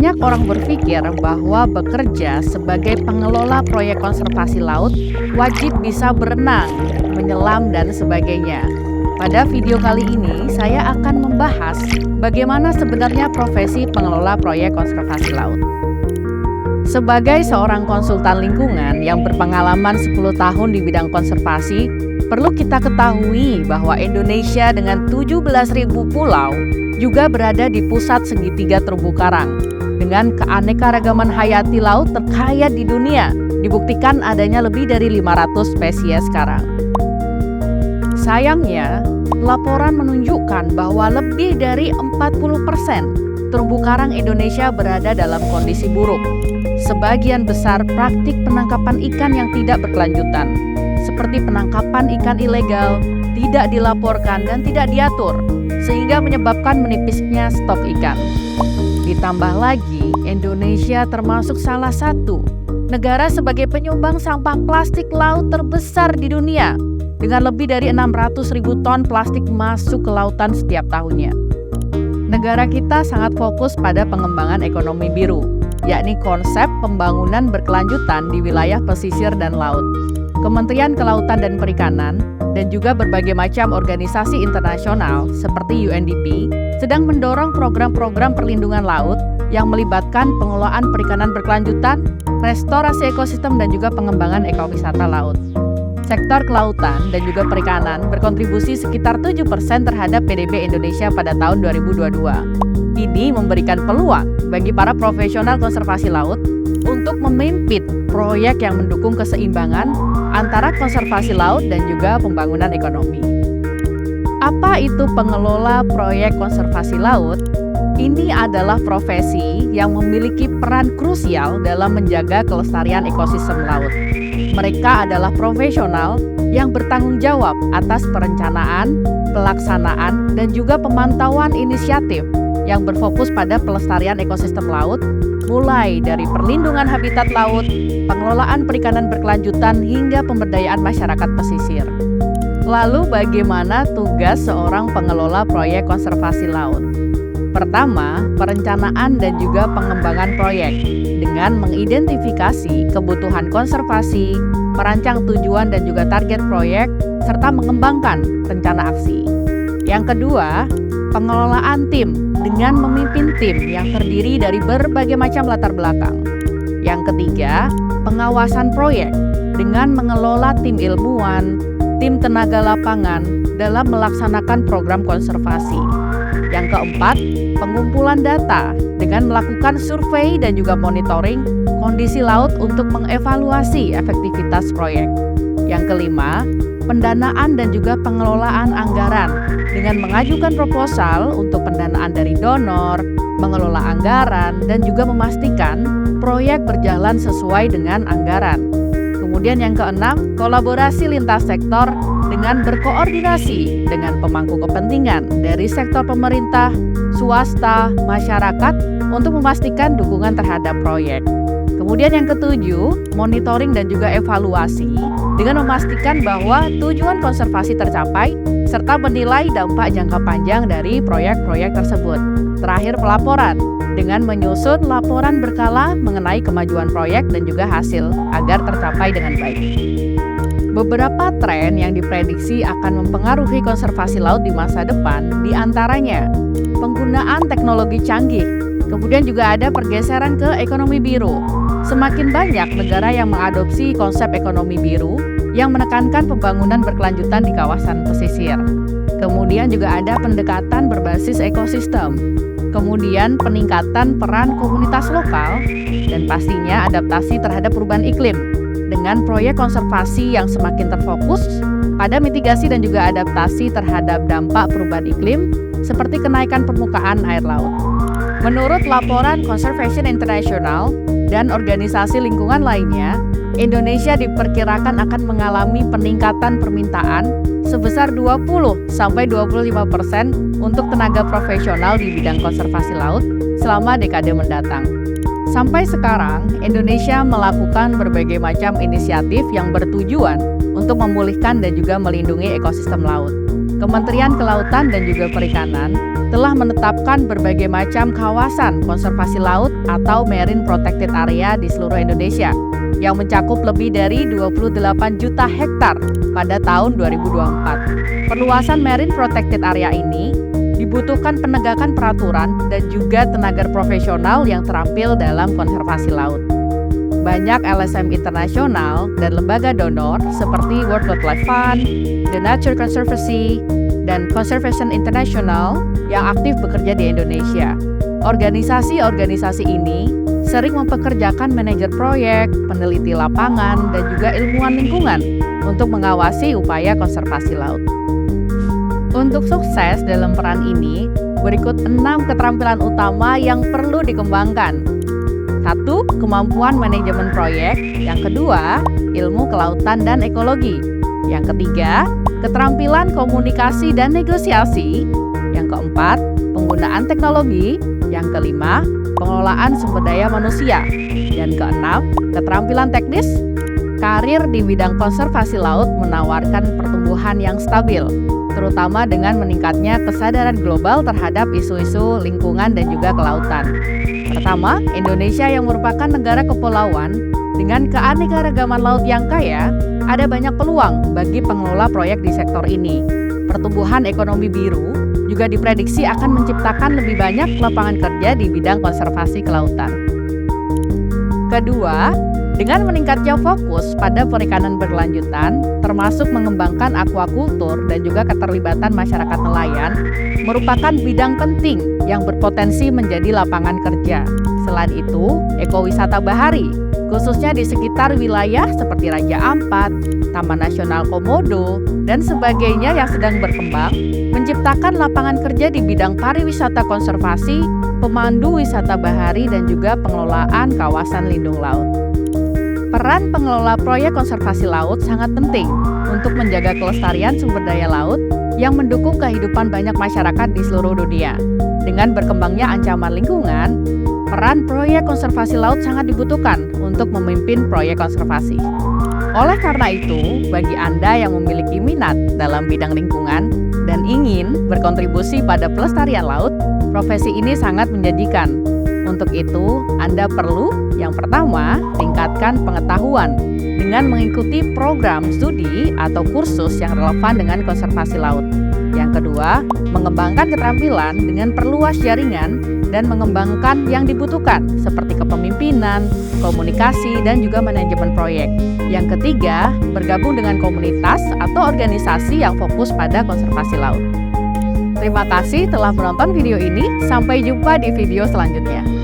Banyak orang berpikir bahwa bekerja sebagai pengelola proyek konservasi laut wajib bisa berenang, menyelam, dan sebagainya. Pada video kali ini, saya akan membahas bagaimana sebenarnya profesi pengelola proyek konservasi laut. Sebagai seorang konsultan lingkungan yang berpengalaman 10 tahun di bidang konservasi, perlu kita ketahui bahwa Indonesia dengan 17.000 pulau juga berada di pusat segitiga terumbu karang. Dengan keanekaragaman hayati laut terkaya di dunia, dibuktikan adanya lebih dari 500 spesies sekarang. Sayangnya, laporan menunjukkan bahwa lebih dari 40% terumbu karang Indonesia berada dalam kondisi buruk. Sebagian besar praktik penangkapan ikan yang tidak berkelanjutan, seperti penangkapan ikan ilegal, tidak dilaporkan dan tidak diatur, sehingga menyebabkan menipisnya stok ikan. Ditambah lagi, Indonesia termasuk salah satu negara sebagai penyumbang sampah plastik laut terbesar di dunia, dengan lebih dari 600.000 ton plastik masuk ke lautan setiap tahunnya. Negara kita sangat fokus pada pengembangan ekonomi biru, yakni konsep pembangunan berkelanjutan di wilayah pesisir dan laut. Kementerian Kelautan dan Perikanan dan juga berbagai macam organisasi internasional seperti UNDP sedang mendorong program-program perlindungan laut yang melibatkan pengelolaan perikanan berkelanjutan, restorasi ekosistem, dan juga pengembangan ekowisata laut. Sektor kelautan dan juga perikanan berkontribusi sekitar 7% terhadap PDB Indonesia pada tahun 2022. Ini memberikan peluang bagi para profesional konservasi laut untuk memimpin proyek yang mendukung keseimbangan antara konservasi laut dan juga pembangunan ekonomi. Apa itu pengelola proyek konservasi laut? Ini adalah profesi yang memiliki peran krusial dalam menjaga kelestarian ekosistem laut. Mereka adalah profesional yang bertanggung jawab atas perencanaan, pelaksanaan, dan juga pemantauan inisiatif yang berfokus pada pelestarian ekosistem laut, mulai dari perlindungan habitat laut, pengelolaan perikanan berkelanjutan, hingga pemberdayaan masyarakat pesisir. Lalu bagaimana tugas seorang pengelola proyek konservasi laut? Pertama, perencanaan dan juga pengembangan proyek dengan mengidentifikasi kebutuhan konservasi, merancang tujuan dan juga target proyek, serta mengembangkan rencana aksi. Yang kedua, pengelolaan tim dengan memimpin tim yang terdiri dari berbagai macam latar belakang. Yang ketiga, pengawasan proyek dengan mengelola tim ilmuwan, tim tenaga lapangan dalam melaksanakan program konservasi. Yang keempat, pengumpulan data dengan melakukan survei dan juga monitoring kondisi laut untuk mengevaluasi efektivitas proyek. Yang kelima, pendanaan dan juga pengelolaan anggaran dengan mengajukan proposal untuk pendanaan dari donor, mengelola anggaran, dan juga memastikan proyek berjalan sesuai dengan anggaran. Kemudian yang keenam, kolaborasi lintas sektor dengan berkoordinasi dengan pemangku kepentingan dari sektor pemerintah, swasta, masyarakat untuk memastikan dukungan terhadap proyek. Kemudian yang ketujuh, monitoring dan juga evaluasi dengan memastikan bahwa tujuan konservasi tercapai serta menilai dampak jangka panjang dari proyek-proyek tersebut. Terakhir, pelaporan dengan menyusun laporan berkala mengenai kemajuan proyek dan juga hasil agar tercapai dengan baik. Beberapa tren yang diprediksi akan mempengaruhi konservasi laut di masa depan diantaranya penggunaan teknologi canggih, kemudian juga ada pergeseran ke ekonomi biru. Semakin banyak negara yang mengadopsi konsep ekonomi biru yang menekankan pembangunan berkelanjutan di kawasan pesisir. Kemudian juga ada pendekatan berbasis ekosistem. Kemudian peningkatan peran komunitas lokal dan pastinya adaptasi terhadap perubahan iklim dengan proyek konservasi yang semakin terfokus pada mitigasi dan juga adaptasi terhadap dampak perubahan iklim seperti kenaikan permukaan air laut. Menurut laporan Conservation International dan organisasi lingkungan lainnya, Indonesia diperkirakan akan mengalami peningkatan permintaan sebesar 20-25% untuk tenaga profesional di bidang konservasi laut selama dekade mendatang. Sampai sekarang, Indonesia melakukan berbagai macam inisiatif yang bertujuan untuk memulihkan dan juga melindungi ekosistem laut. Kementerian Kelautan dan juga Perikanan telah menetapkan berbagai macam kawasan konservasi laut atau Marine Protected Area di seluruh Indonesia yang mencakup lebih dari 28 juta hektar pada tahun 2024. Perluasan Marine Protected Area ini dibutuhkan penegakan peraturan dan juga tenaga profesional yang terampil dalam konservasi laut. Banyak LSM internasional dan lembaga donor seperti World Wildlife Fund, The Nature Conservancy, dan Conservation International yang aktif bekerja di Indonesia. Organisasi-organisasi ini sering mempekerjakan manajer proyek, peneliti lapangan, dan juga ilmuwan lingkungan untuk mengawasi upaya konservasi laut. Untuk sukses dalam peran ini, berikut 6 keterampilan utama yang perlu dikembangkan. 1. Kemampuan manajemen proyek. Yang kedua, ilmu kelautan dan ekologi. Yang ketiga, keterampilan komunikasi dan negosiasi. Yang keempat, penggunaan teknologi. Yang kelima, pengelolaan sumber daya manusia. Dan keenam, keterampilan teknis. Karir di bidang konservasi laut menawarkan pertumbuhan yang stabil, terutama dengan meningkatnya kesadaran global terhadap isu-isu lingkungan dan juga kelautan. Pertama, Indonesia yang merupakan negara kepulauan dengan keanekaragaman laut yang kaya, ada banyak peluang bagi pengelola proyek di sektor ini. Pertumbuhan ekonomi biru juga diprediksi akan menciptakan lebih banyak lapangan kerja di bidang konservasi kelautan. Kedua, dengan meningkatnya fokus pada perikanan berkelanjutan, termasuk mengembangkan aquacultur dan juga keterlibatan masyarakat nelayan, merupakan bidang penting yang berpotensi menjadi lapangan kerja. Selain itu, ekowisata bahari, khususnya di sekitar wilayah seperti Raja Ampat, Taman Nasional Komodo, dan sebagainya yang sedang berkembang, menciptakan lapangan kerja di bidang pariwisata konservasi, pemandu wisata bahari, dan juga pengelolaan kawasan lindung laut. Peran pengelola proyek konservasi laut sangat penting untuk menjaga kelestarian sumber daya laut yang mendukung kehidupan banyak masyarakat di seluruh dunia. Dengan berkembangnya ancaman lingkungan, peran proyek konservasi laut sangat dibutuhkan untuk memimpin proyek konservasi. Oleh karena itu, bagi Anda yang memiliki minat dalam bidang lingkungan dan ingin berkontribusi pada pelestarian laut, profesi ini sangat menjanjikan. Untuk itu, Anda perlu yang pertama, tingkatkan pengetahuan dengan mengikuti program studi atau kursus yang relevan dengan konservasi laut. Yang kedua, mengembangkan keterampilan dengan perluas jaringan dan mengembangkan yang dibutuhkan seperti kepemimpinan, komunikasi, dan juga manajemen proyek. Yang ketiga, bergabung dengan komunitas atau organisasi yang fokus pada konservasi laut. Terima kasih telah menonton video ini. Sampai jumpa di video selanjutnya.